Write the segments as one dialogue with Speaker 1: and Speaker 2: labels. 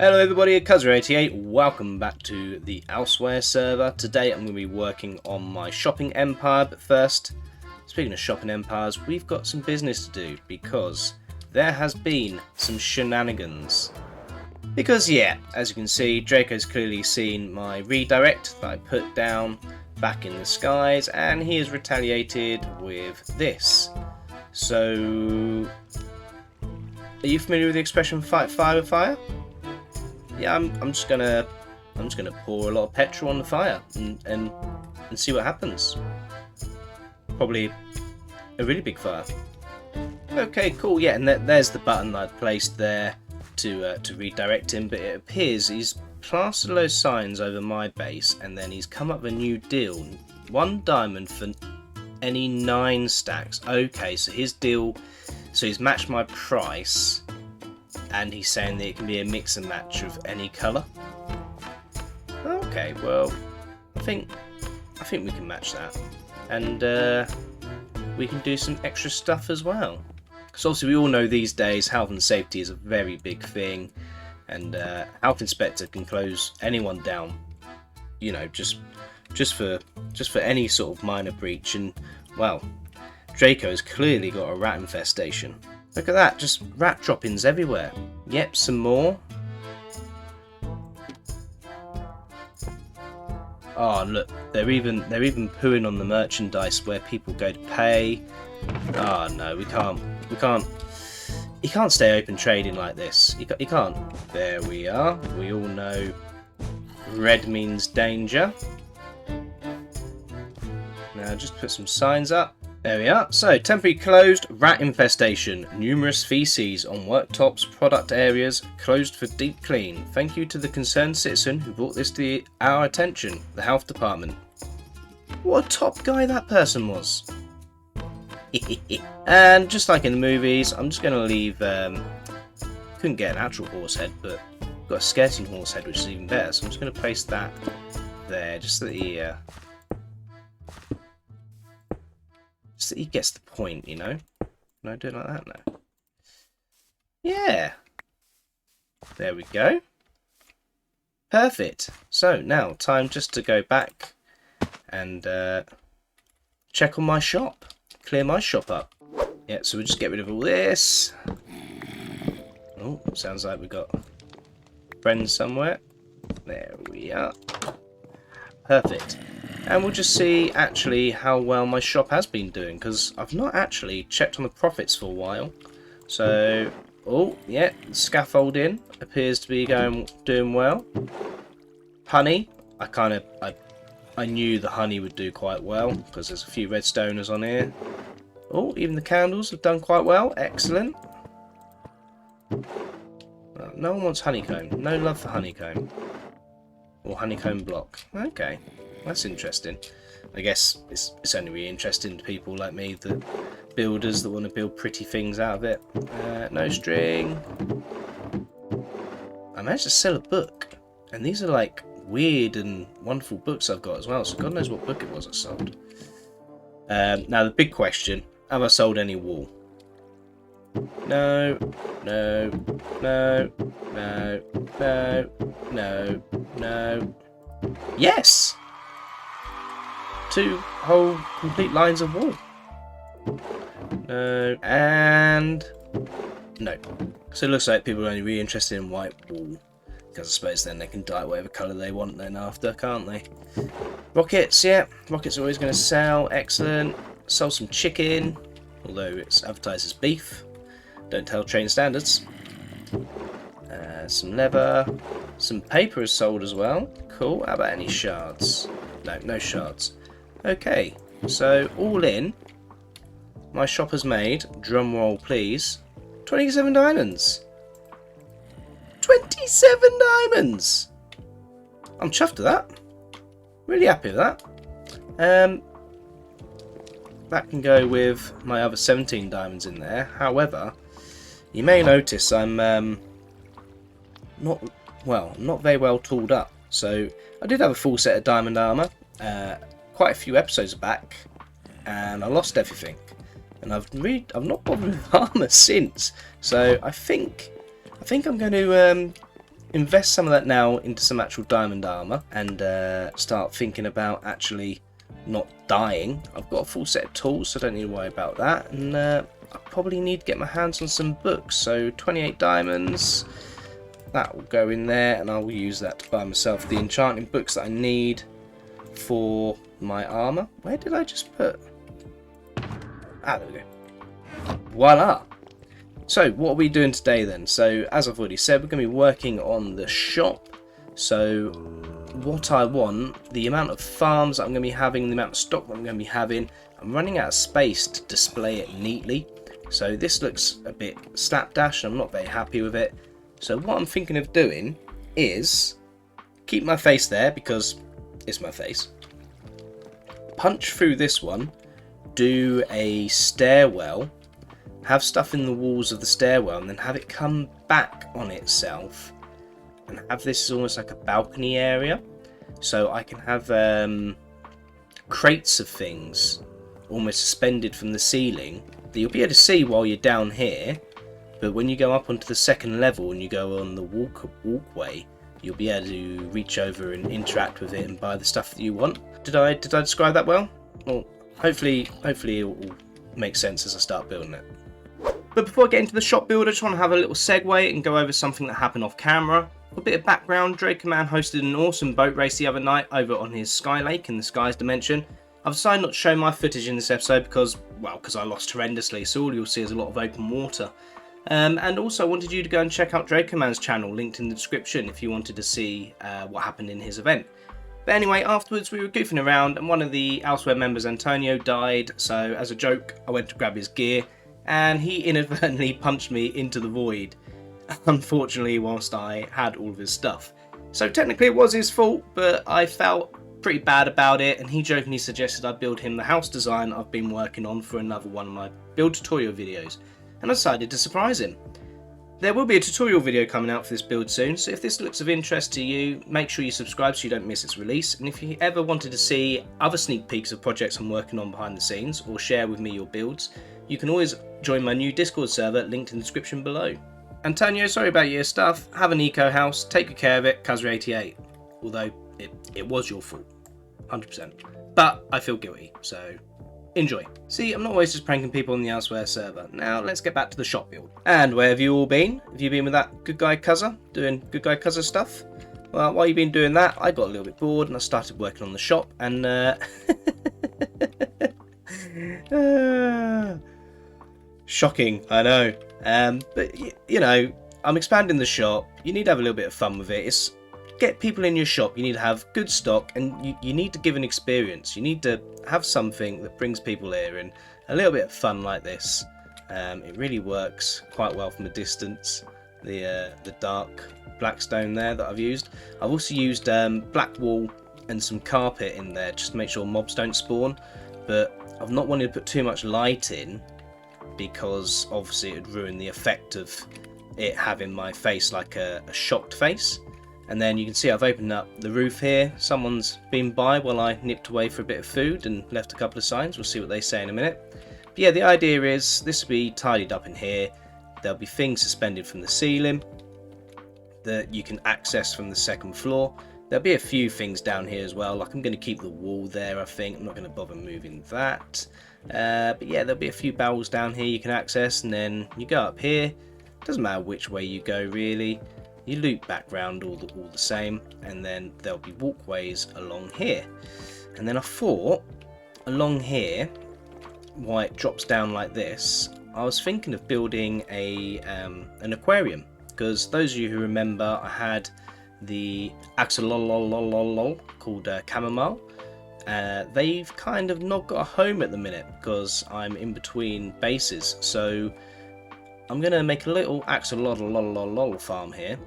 Speaker 1: Hello everybody, Cuzzer88, welcome back to the Elsewhere server. Today I'm going to be working on my shopping empire, but first, speaking of shopping empires, we've got some business to do because there has been some shenanigans. Because yeah, as you can see, Draco's clearly seen my redirect that I put down back in the skies, and he has retaliated with this. So, are you familiar with the expression fight fire with fire? Yeah, I'm just gonna pour a lot of petrol on the fire and see what happens. Probably a really big fire. Okay, cool. Yeah, and there's the button I'd placed there to redirect him. But it appears he's plastered those signs over my base, and then he's come up with a new deal: 1 diamond for any 9 stacks. Okay, so his deal. So he's matched my price. And he's saying that it can be a mix and match of any colour. Okay, well, I think we can match that, and we can do some extra stuff as well. Because obviously we all know these days health and safety is a very big thing, and health inspector can close anyone down. You know, just for any sort of minor breach. And well, Draco's clearly got a rat infestation. Look at that, just rat droppings everywhere. Yep, some more. Oh look, they're even pooing on the merchandise where people go to pay. Oh no, we can't. You can't stay open trading like this. You can't. There we are. We all know red means danger. Now just put some signs up. There we are. So, temporary closed, rat infestation, numerous feces on worktops, product areas, closed for deep clean. Thank you to the concerned citizen who brought this to our attention, the health department. What a top guy that person was. And just like in the movies, I'm just going to leave, couldn't get an actual horse head, but got a skeleton horse head, which is even better. So I'm just going to place that there, just so that he gets the point, you know. No, do it like that now. Yeah. There we go. Perfect. So now, time just to go back and check on my shop. Clear my shop up. Yeah, so we'll just get rid of all this. Oh, sounds like we got friends somewhere. There we are. Perfect. And we'll just see actually how well my shop has been doing, because I've not actually checked on the profits for a while. So, oh yeah, scaffolding appears to be doing well. Honey, I knew the honey would do quite well because there's a few redstoners on here. Oh, even the candles have done quite well. Excellent. No one wants honeycomb. No love for honeycomb or honeycomb block. Okay. That's interesting. I guess it's only really interesting to people like me, the builders that want to build pretty things out of it. No string. I managed to sell a book, and these are like weird and wonderful books I've got as well, so God knows what book it was I sold. Now the big question, have I sold any wool? No, no, no, no, no, no, no. Yes! 2 whole complete lines of wool. No, and no. So it looks like people are only really interested in white wool, because I suppose then they can dye whatever colour they want then after, can't they? Rockets, yeah. Rockets are always going to sell. Excellent. Sold some chicken, although it's advertised as beef. Don't tell train standards. Some leather. Some paper is sold as well. Cool. How about any shards? No, no shards. Okay, so all in, my shop has made, drum roll please, 27 diamonds. 27 diamonds! I'm chuffed with that. Really happy with that. That can go with my other 17 diamonds in there. However, you may notice I'm not very well tooled up. So I did have a full set of diamond armour. Quite a few episodes back, and I lost everything, and I've not bothered with armour since. So I think I'm going to invest some of that now into some actual diamond armour and start thinking about actually not dying. I've got a full set of tools, so I don't need to worry about that. And I probably need to get my hands on some books. So 28 diamonds, that will go in there, and I will use that to buy myself the enchanting books that I need for my armour. Where did I just put? Ah, there we go. Voila! So what are we doing today then? So as I've already said, we're going to be working on the shop. So what I want, the amount of farms that I'm going to be having, the amount of stock that I'm going to be having, I'm running out of space to display it neatly. So this looks a bit slapdash, and I'm not very happy with it. So what I'm thinking of doing is keep my face there because it's my face. Punch through this one, do a stairwell, have stuff in the walls of the stairwell, and then have it come back on itself and have this almost like a balcony area, so I can have crates of things almost suspended from the ceiling that you'll be able to see while you're down here, but when you go up onto the second level and you go on the walkway, you'll be able to reach over and interact with it and buy the stuff that you want. Did I describe that well? Well, hopefully it will make sense as I start building it. But before I get into the shop build, I just want to have a little segue and go over something that happened off camera. For a bit of background, Dracoman hosted an awesome boat race the other night over on his Sky Lake in the Skies dimension. I've decided not to show my footage in this episode because I lost horrendously, so all you'll see is a lot of open water. And also I wanted you to go and check out Dracoman's channel, linked in the description, if you wanted to see what happened in his event. But anyway, afterwards we were goofing around and one of the Elsewhere members, Antonio, died, so as a joke I went to grab his gear and he inadvertently punched me into the void, unfortunately, whilst I had all of his stuff. So technically it was his fault, but I felt pretty bad about it, and he jokingly suggested I build him the house design I've been working on for another one of my build tutorial videos, and I decided to surprise him. There will be a tutorial video coming out for this build soon, so if this looks of interest to you, make sure you subscribe so you don't miss its release, and if you ever wanted to see other sneak peeks of projects I'm working on behind the scenes, or share with me your builds, you can always join my new Discord server, linked in the description below. Antonio, sorry about your stuff. Have an eco house, take good care of it, Kazra88. Although, it was your fault. 100%. But I feel guilty, so enjoy. See, I'm not always just pranking people on the Elsewhere server. Now, let's get back to the shop build. And where have you all been? Have you been with that good guy Kazza, doing good guy Kazza stuff? Well, while you've been doing that, I got a little bit bored and I started working on the shop, and shocking, I know. But you know, I'm expanding the shop. You need to have a little bit of fun with it. Get people in your shop. You need to have good stock, and you need to give an experience. You need to have something that brings people here, and a little bit of fun like this. It really works quite well from a distance. The dark black stone there that I've used. I've also used black wool and some carpet in there just to make sure mobs don't spawn. But I've not wanted to put too much light in, because obviously it would ruin the effect of it having my face like a shocked face. And then you can see I've opened up the roof here. Someone's been by while I nipped away for a bit of food and left a couple of signs. We'll see what they say in a minute. But yeah, the idea is this will be tidied up in here. There'll be things suspended from the ceiling that you can access from the second floor. There'll be a few things down here as well, like I'm going to keep the wall there, I think. I'm not going to bother moving that. But yeah, there'll be a few barrels down here you can access, and then you go up here. Doesn't matter which way you go really. You loop back round all the same, and then there'll be walkways along here. And then I thought, along here, why it drops down like this, I was thinking of building an aquarium, because those of you who remember, I had the axolotl called Chamomile. They've kind of not got a home at the minute because I'm in between bases, so I'm going to make a little axolotl farm here,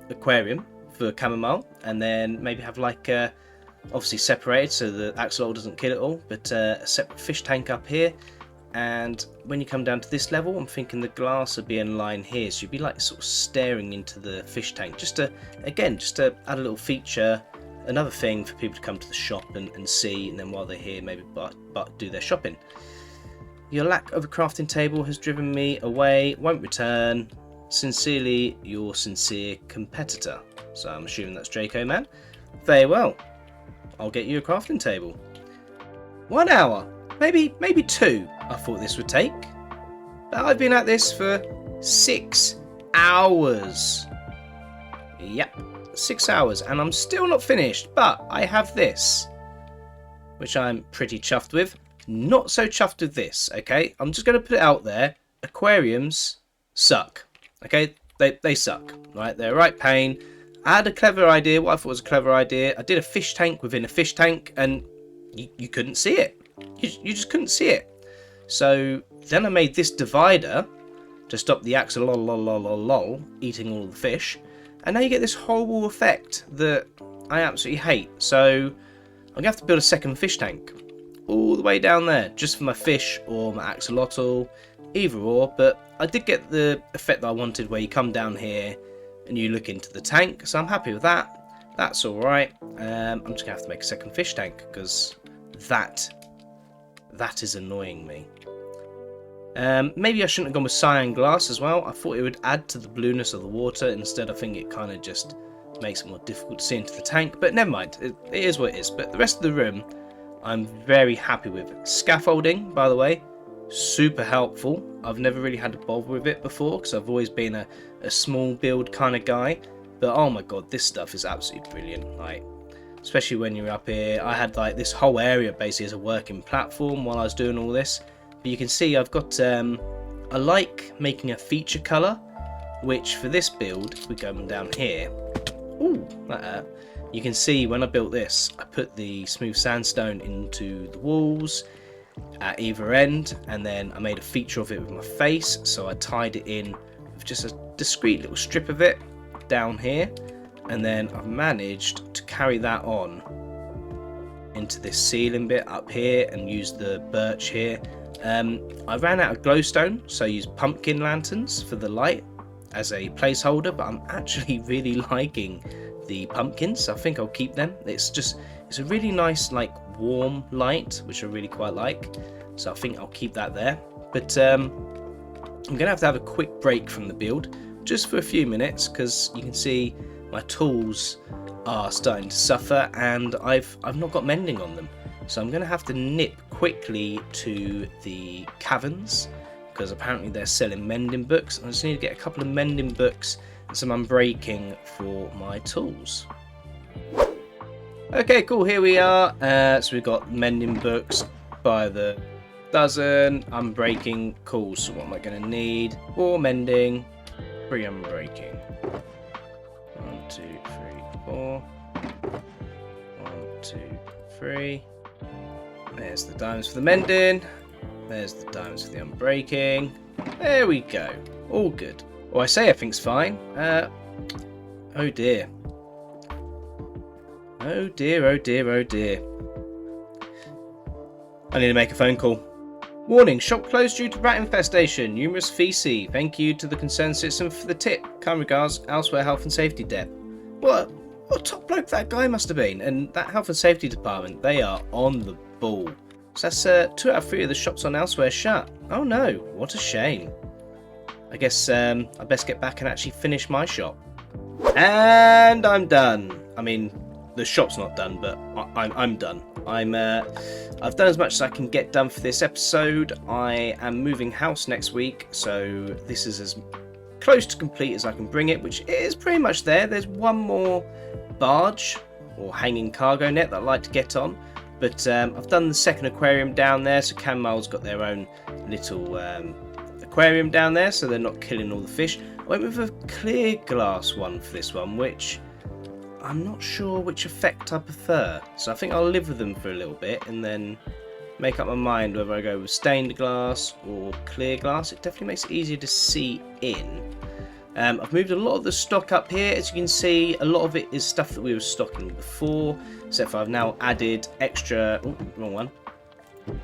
Speaker 1: aquarium for Chamomile, and then maybe have like obviously separated so the axolotl doesn't kill it all, but a separate fish tank up here. And when you come down to this level, I'm thinking the glass would be in line here, so you'd be like sort of staring into the fish tank, just to add a little feature, another thing for people to come to the shop and see, and then while they're here maybe but do their shopping. Your lack of a crafting table has driven me away, won't return. Sincerely, your sincere competitor. So I'm assuming that's Draco Man. Very well. I'll get you a crafting table. 1 hour, maybe 2 I thought this would take. But I've been at this for 6 hours. Yep, 6 hours, and I'm still not finished, but I have this, which I'm pretty chuffed with. Not so chuffed with this, okay? I'm just going to put it out there. Aquariums suck, okay? They suck, right? They're a right pain. I had a clever idea, what I thought was a clever idea. I did a fish tank within a fish tank, and you couldn't see it. You just couldn't see it. So then I made this divider to stop the axolotl eating all the fish. And now you get this horrible effect that I absolutely hate. So I'm going to have to build a second fish tank. All the way down there. Just for my fish or my axolotl. Either or. But I did get the effect that I wanted where you come down here and you look into the tank. So I'm happy with that. That's alright. I'm just going to have to make a second fish tank. Because that is annoying me. Maybe I shouldn't have gone with cyan glass as well. I thought it would add to the blueness of the water. Instead, I think it kind of just makes it more difficult to see into the tank. But never mind, it is what it is. But the rest of the room, I'm very happy with. Scaffolding, by the way, super helpful. I've never really had to bother with it before because I've always been a small build kind of guy. But oh my god, this stuff is absolutely brilliant. Like, especially when you're up here. I had like this whole area basically as a working platform while I was doing all this. But you can see I've got, I like making a feature colour, which for this build, if we go down here, ooh, that hurt. You can see when I built this, I put the smooth sandstone into the walls at either end, and then I made a feature of it with my face, so I tied it in with just a discreet little strip of it down here, and then I've managed to carry that on into this ceiling bit up here and use the birch here. I ran out of glowstone, so I used pumpkin lanterns for the light as a placeholder, but I'm actually really liking the pumpkins, so I think I'll keep them. It's a really nice, like, warm light, which I really quite like, so I think I'll keep that there. But I'm gonna have to have a quick break from the build just for a few minutes, because you can see my tools are starting to suffer and I've not got mending on them. So I'm going to have to nip quickly to the caverns because apparently they're selling mending books. I just need to get a couple of mending books and some unbreaking for my tools. Okay, cool, here we are. So we've got mending books by the dozen, unbreaking, cool. So what am I going to need? 4 mending, 3 unbreaking. 1, 2, 3, 4. 1, 2, 3. There's the diamonds for the mending. There's the diamonds for the unbreaking. There we go. All good. Well, I say everything's fine. Oh dear. Oh dear, oh dear, oh dear. I need to make a phone call. Warning, shop closed due to rat infestation. Numerous feces. Thank you to the concerned citizen for the tip. Kind regards, Elsewhere Health and Safety Dep. What top bloke that guy must have been. And that Health and Safety Department, they are on the ball. So that's 2 out of 3 of the shops on Elsewhere shut. Oh no, what a shame. I guess I best get back and actually finish my shop. And I'm done. I mean, the shop's not done, but I'm done. I've done as much as I can get done for this episode. I am moving house next week, so this is as close to complete as I can bring it, which is pretty much there. There's one more barge or hanging cargo net that I'd like to get on. But I've done the second aquarium down there, so Canmole's got their own little aquarium down there, so they're not killing all the fish. I went with a clear glass one for this one, which I'm not sure which effect I prefer. So I think I'll live with them for a little bit and then make up my mind whether I go with stained glass or clear glass. It definitely makes it easier to see in. I've moved a lot of the stock up here. As you can see, a lot of it is stuff that we were stocking before, except for I've now added extra, wrong one,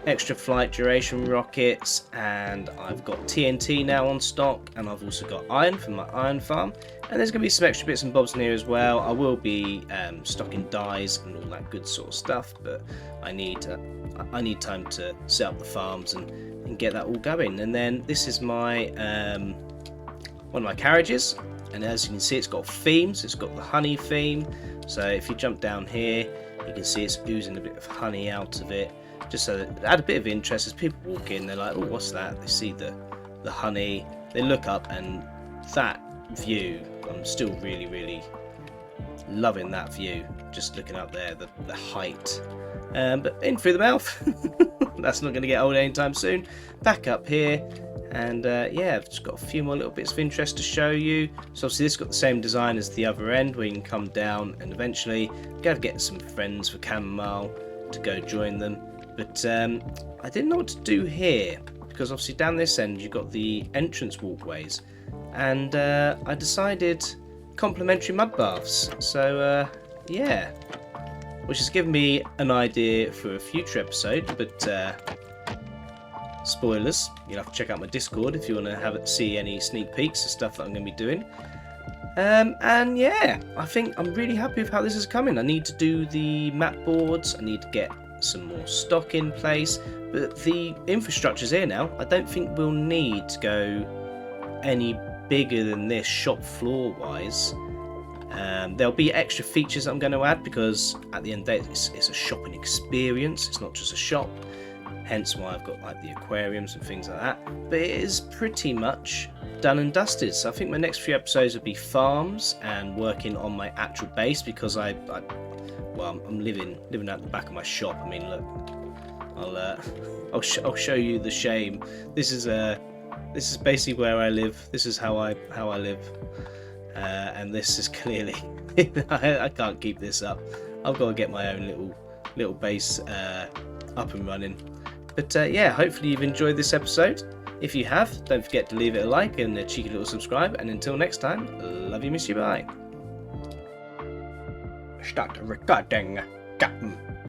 Speaker 1: extra flight duration rockets, and I've got TNT now on stock, and I've also got iron from my iron farm, and there's going to be some extra bits and bobs in here as well. I will be stocking dyes and all that good sort of stuff, but I need time to set up the farms and get that all going. And then this is my one of my carriages, and as you can see, it's got themes. It's got the honey theme, so if you jump down here, you can see it's oozing a bit of honey out of it, just so that it had a bit of interest. As people walk in, they're like, oh, what's that? They see the honey, they look up, and that view, I'm still really loving that view, just looking up there, the height. But in through the mouth. That's not going to get old anytime soon. Back up here, and yeah, I've just got a few more little bits of interest to show you. So obviously this has got the same design as the other end, where you can come down and eventually go to get some friends for chamomile to go join them. But I didn't know what to do here, because obviously down this end you've got the entrance walkways, and I decided complimentary mud baths. So yeah, which has given me an idea for a future episode, but spoilers, you'll have to check out my Discord if you want to see any sneak peeks of stuff that I'm going to be doing. And yeah, I think I'm really happy with how this is coming. I need to do the map boards, I need to get some more stock in place, but the infrastructure's here now. I don't think we'll need to go any bigger than this shop floor wise. There'll be extra features I'm going to add, because at the end of the day it's a shopping experience, it's not just a shop, hence why I've got like the aquariums and things like that. But it is pretty much done and dusted, so I think my next few episodes will be farms and working on my actual base, because I'm living out the back of my shop. I mean, look, I'll show you the shame. This is basically where I live. This is how I live. And this is clearly I can't keep this up. I've got to get my own little base up and running. But yeah, hopefully you've enjoyed this episode. If you have, don't forget to leave it a like and a cheeky little subscribe. And until next time, love you, miss you, bye. Start recording, Captain.